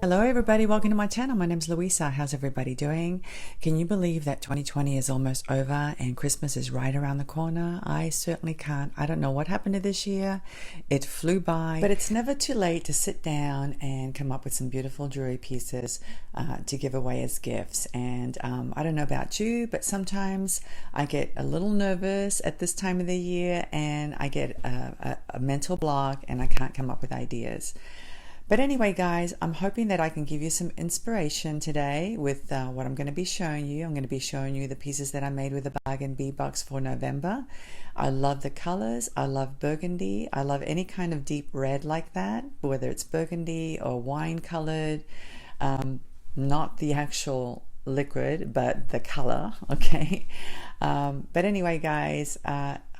Hello everybody, welcome to my channel. My name's Luisa. How's everybody doing? Can you believe that 2020 is almost over and Christmas is right around the corner? I certainly can't. I don't know what happened to this year. It flew by, but it's never too late to sit down and come up with some beautiful jewelry pieces to give away as gifts. And I don't know about you, but sometimes I get a little nervous at this time of the year and I get a mental block and I can't come up with ideas. But anyway, guys, I'm hoping that I can give you some inspiration today with what I'm going to be showing you. I'm going to be showing you the pieces that I made with the Bargain Bead Box for November. I love the colors. I love burgundy. I love any kind of deep red like that, whether it's burgundy or wine colored, not the actual liquid, but the color, okay? But anyway, guys,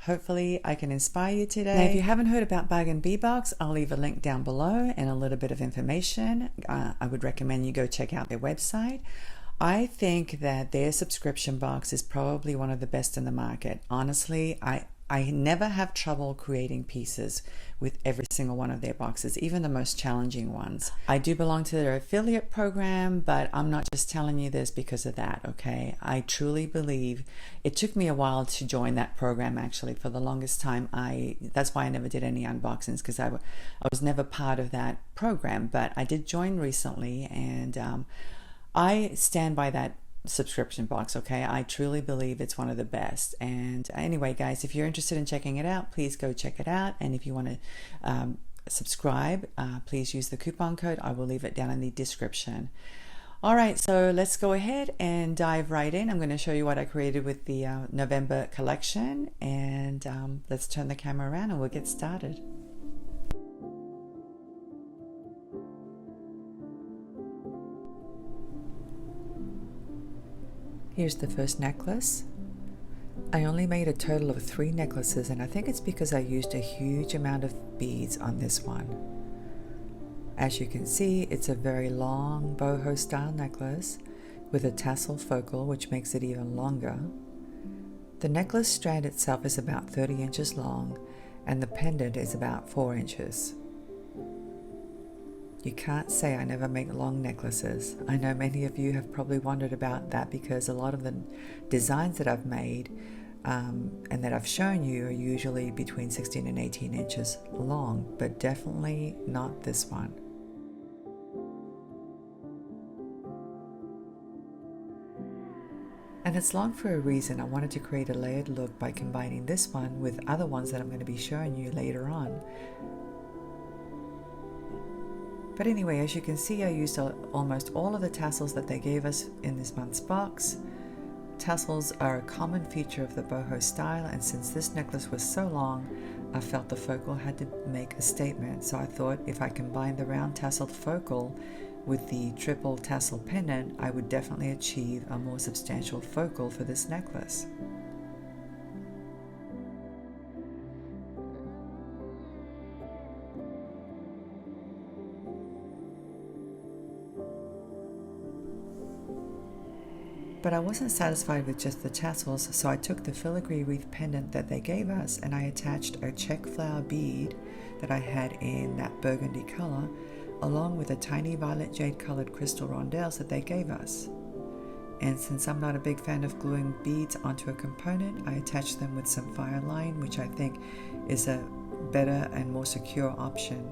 hopefully I can inspire you today. Now, if you haven't heard about Bargain Bead Box, I'll leave a link down below and a little bit of information. I would recommend you go check out their website. I think that their subscription box is probably one of the best in the market. Honestly, I never have trouble creating pieces with every single one of their boxes, even the most challenging ones. I do belong to their affiliate program, but I'm not just telling you this because of that, okay? I truly believe it took me a while to join that program. Actually, for the longest time, that's why I never did any unboxings, because I was never part of that program, but I did join recently, and I stand by that subscription box, okay? I truly believe it's one of the best. And anyway, guys, if you're interested in checking it out, please go check it out. And if you want to subscribe, please use the coupon code. I will leave it down in the description. All right, so let's go ahead and dive right in. I'm going to show you what I created with the November collection, and let's turn the camera around and we'll get started. Here's the first necklace. I only made a total of 3 necklaces, and I think it's because I used a huge amount of beads on this one. As you can see, it's a very long boho style necklace with a tassel focal, which makes it even longer. The necklace strand itself is about 30 inches long, and the pendant is about 4 inches. You can't say I never make long necklaces. I know many of you have probably wondered about that, because a lot of the designs that I've made and that I've shown you are usually between 16 and 18 inches long, but definitely not this one. And it's long for a reason. I wanted to create a layered look by combining this one with other ones that I'm going to be showing you later on. But anyway, as you can see, I used almost all of the tassels that they gave us in this month's box. Tassels are a common feature of the boho style, and since this necklace was so long, I felt the focal had to make a statement. So I thought if I combined the round tasseled focal with the triple tassel pendant, I would definitely achieve a more substantial focal for this necklace. But I wasn't satisfied with just the tassels, so I took the filigree wreath pendant that they gave us and I attached a check flower bead that I had in that burgundy color, along with a tiny violet jade colored crystal rondelles that they gave us. And since I'm not a big fan of gluing beads onto a component, I attached them with some fire line, which I think is a better and more secure option.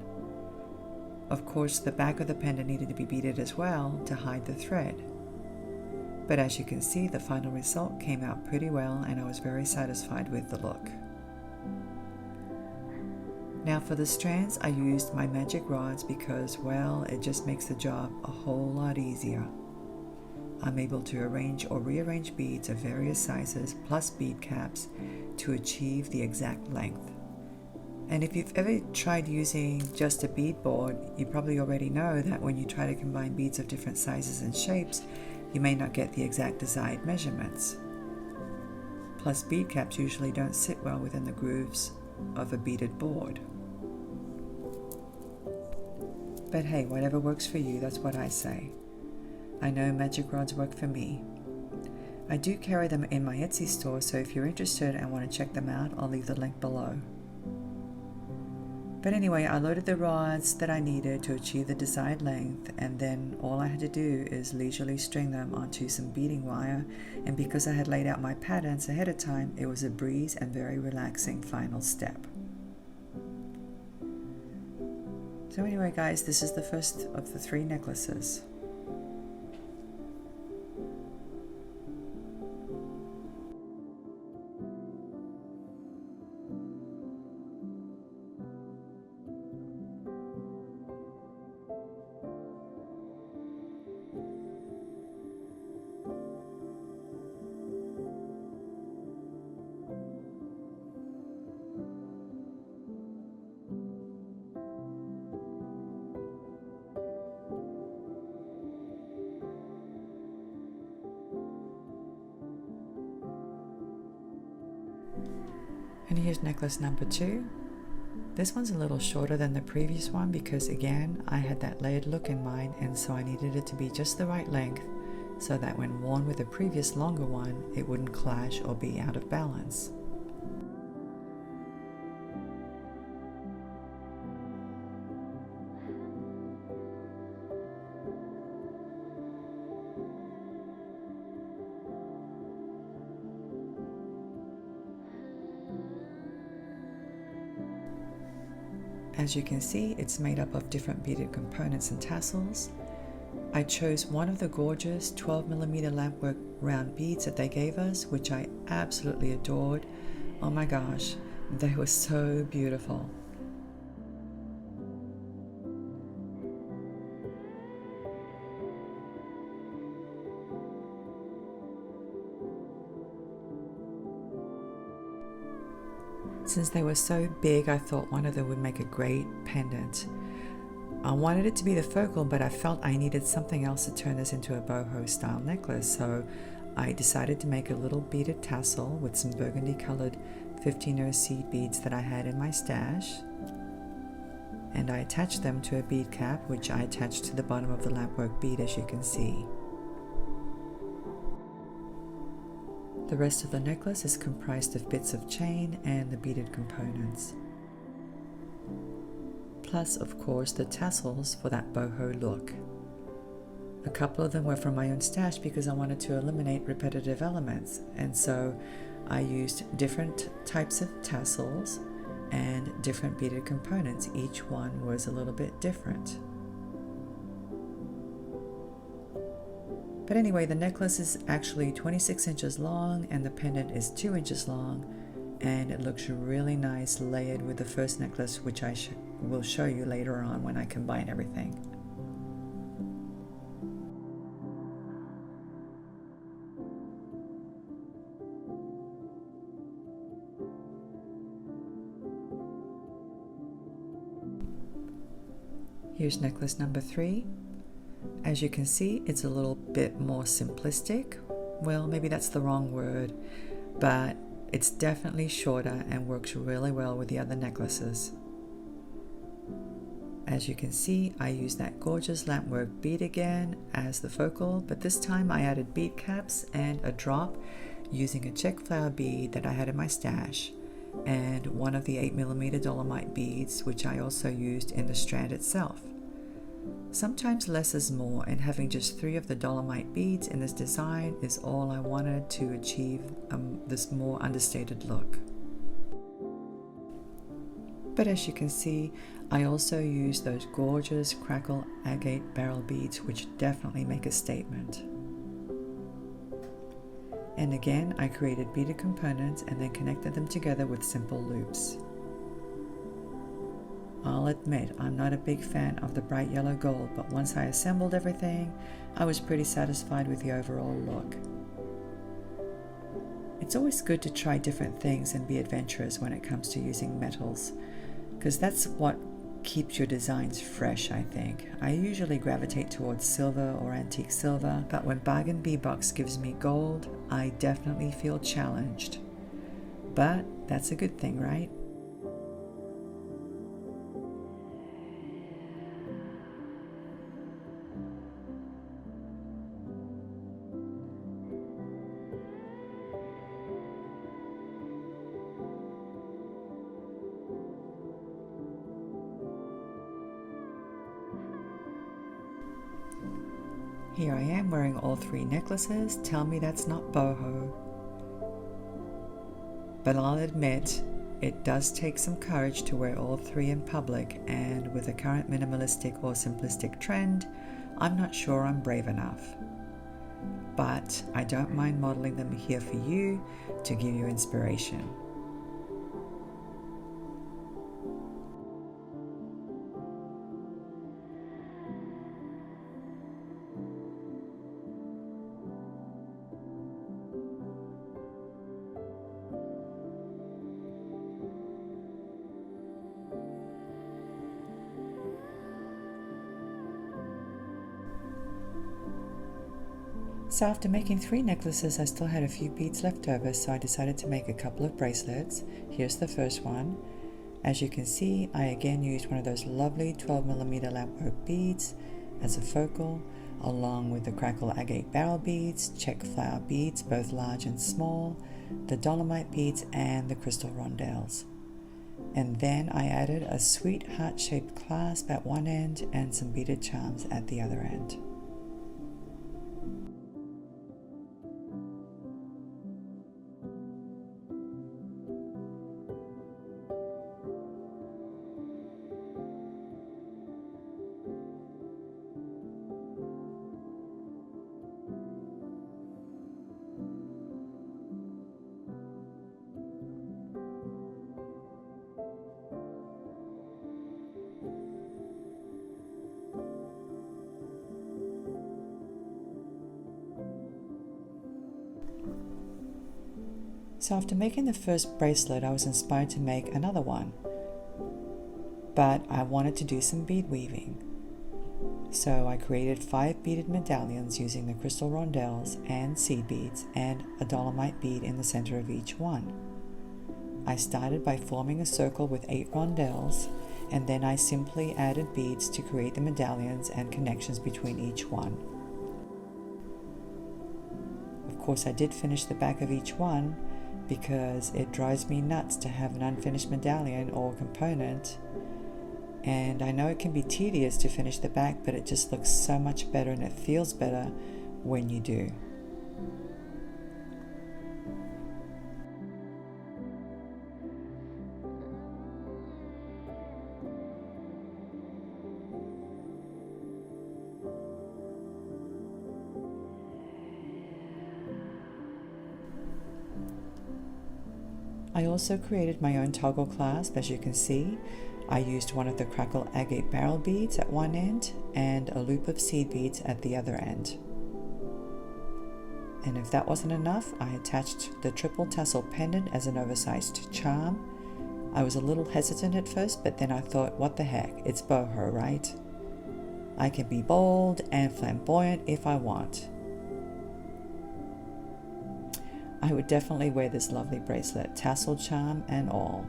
Of course, the back of the pendant needed to be beaded as well to hide the thread. But as you can see, the final result came out pretty well, and I was very satisfied with the look. Now for the strands, I used my magic rods because, well, it just makes the job a whole lot easier. I'm able to arrange or rearrange beads of various sizes plus bead caps to achieve the exact length. And if you've ever tried using just a bead board, you probably already know that when you try to combine beads of different sizes and shapes, you may not get the exact desired measurements. Plus, bead caps usually don't sit well within the grooves of a beaded board. But hey, whatever works for you, that's what I say. I know magic rods work for me. I do carry them in my Etsy store, so if you're interested and want to check them out, I'll leave the link below. But anyway, I loaded the rods that I needed to achieve the desired length, and then all I had to do is leisurely string them onto some beading wire, and because I had laid out my patterns ahead of time, it was a breeze and very relaxing final step. So anyway guys, this is the first of the 3 necklaces. And here's necklace number 2. This one's a little shorter than the previous one because again, I had that layered look in mind, and so I needed it to be just the right length so that when worn with the previous longer one, it wouldn't clash or be out of balance. As you can see, it's made up of different beaded components and tassels. I chose one of the gorgeous 12mm lampwork round beads that they gave us, which I absolutely adored. Oh my gosh, they were so beautiful. Since they were so big, I thought one of them would make a great pendant. I wanted it to be the focal, but I felt I needed something else to turn this into a boho style necklace, so I decided to make a little beaded tassel with some burgundy colored 15-0 seed beads that I had in my stash. And I attached them to a bead cap, which I attached to the bottom of the lampwork bead, as you can see. The rest of the necklace is comprised of bits of chain and the beaded components. Plus, of course, the tassels for that boho look. A couple of them were from my own stash because I wanted to eliminate repetitive elements, and so I used different types of tassels and different beaded components. Each one was a little bit different. But anyway, the necklace is actually 26 inches long and the pendant is 2 inches long, and it looks really nice layered with the first necklace, which I will show you later on when I combine everything. Here's necklace number 3. As you can see, it's a little bit more simplistic. Well, maybe that's the wrong word, but it's definitely shorter and works really well with the other necklaces. As you can see, I used that gorgeous lampwork bead again as the focal, but this time I added bead caps and a drop using a check flower bead that I had in my stash, and one of the 8mm dolomite beads, which I also used in the strand itself. Sometimes less is more, and having just 3 of the dolomite beads in this design is all I wanted to achieve this more understated look. But as you can see, I also use those gorgeous crackle agate barrel beads, which definitely make a statement. And again, I created beaded components and then connected them together with simple loops. I'll admit, I'm not a big fan of the bright yellow gold, but once I assembled everything, I was pretty satisfied with the overall look. It's always good to try different things and be adventurous when it comes to using metals, because that's what keeps your designs fresh, I think. I usually gravitate towards silver or antique silver, but when Bargain Bead Box gives me gold, I definitely feel challenged. But that's a good thing, right? Here I am wearing all 3 necklaces. Tell me that's not boho. But I'll admit, it does take some courage to wear all 3 in public, and with the current minimalistic or simplistic trend, I'm not sure I'm brave enough. But I don't mind modeling them here for you to give you inspiration. So after making 3 necklaces, I still had a few beads left over, so I decided to make a couple of bracelets. Here's the first one. As you can see, I again used one of those lovely 12mm lamp oak beads as a focal, along with the crackle agate barrel beads, check flower beads, both large and small, the dolomite beads, and the crystal rondelles. And then I added a sweet heart-shaped clasp at one end and some beaded charms at the other end. So after making the first bracelet, I was inspired to make another one, but I wanted to do some bead weaving. So I created 5 beaded medallions using the crystal rondelles and seed beads and a dolomite bead in the center of each one. I started by forming a circle with 8 rondelles, and then I simply added beads to create the medallions and connections between each one. Of course, I did finish the back of each one, because it drives me nuts to have an unfinished medallion or component, and I know it can be tedious to finish the back, but it just looks so much better and it feels better when you do. I also created my own toggle clasp. As you can see, I used one of the crackle agate barrel beads at one end and a loop of seed beads at the other end. And if that wasn't enough, I attached the triple tassel pendant as an oversized charm. I was a little hesitant at first, but then I thought, what the heck, it's boho, right? I can be bold and flamboyant if I want. I would definitely wear this lovely bracelet, tassel charm and all.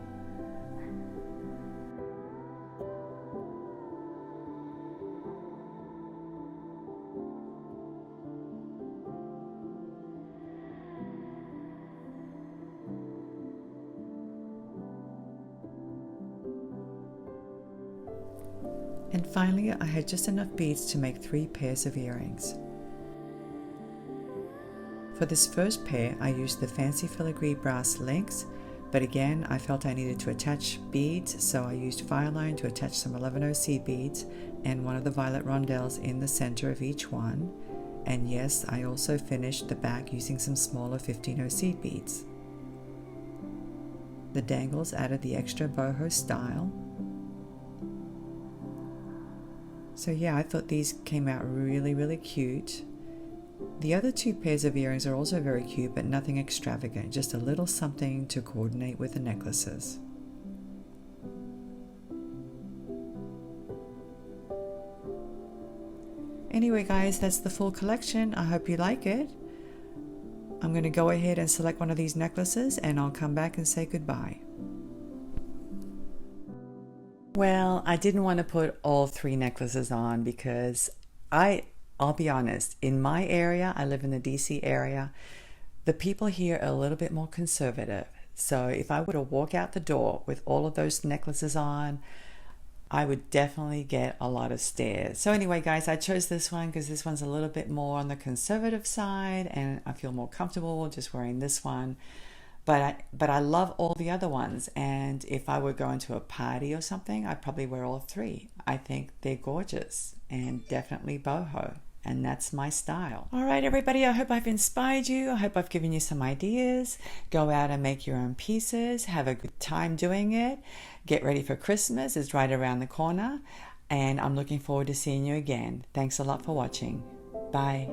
And finally, I had just enough beads to make 3 pairs of earrings. For this first pair, I used the fancy filigree brass links, but again, I felt I needed to attach beads, so I used fireline to attach some 11/0 seed beads and one of the violet rondelles in the center of each one. And yes, I also finished the back using some smaller 15/0 seed beads. The dangles added the extra boho style. So yeah, I thought these came out really cute. The other 2 pairs of earrings are also very cute, but nothing extravagant, just a little something to coordinate with the necklaces. Anyway guys, that's the full collection. I hope you like it. I'm going to go ahead and select one of these necklaces and I'll come back and say goodbye. Well, I didn't want to put all 3 necklaces on because I'll be honest, in my area, I live in the DC area, the people here are a little bit more conservative. So if I were to walk out the door with all of those necklaces on, I would definitely get a lot of stares. So anyway, guys, I chose this one because this one's a little bit more on the conservative side, and I feel more comfortable just wearing this one. But I love all the other ones, and if I were going to a party or something, I'd probably wear all three. I think they're gorgeous and definitely boho, and that's my style. All right, everybody, I hope I've inspired you. I hope I've given you some ideas. Go out and make your own pieces. Have a good time doing it. Get ready for Christmas. It's right around the corner, and I'm looking forward to seeing you again. Thanks a lot for watching. Bye.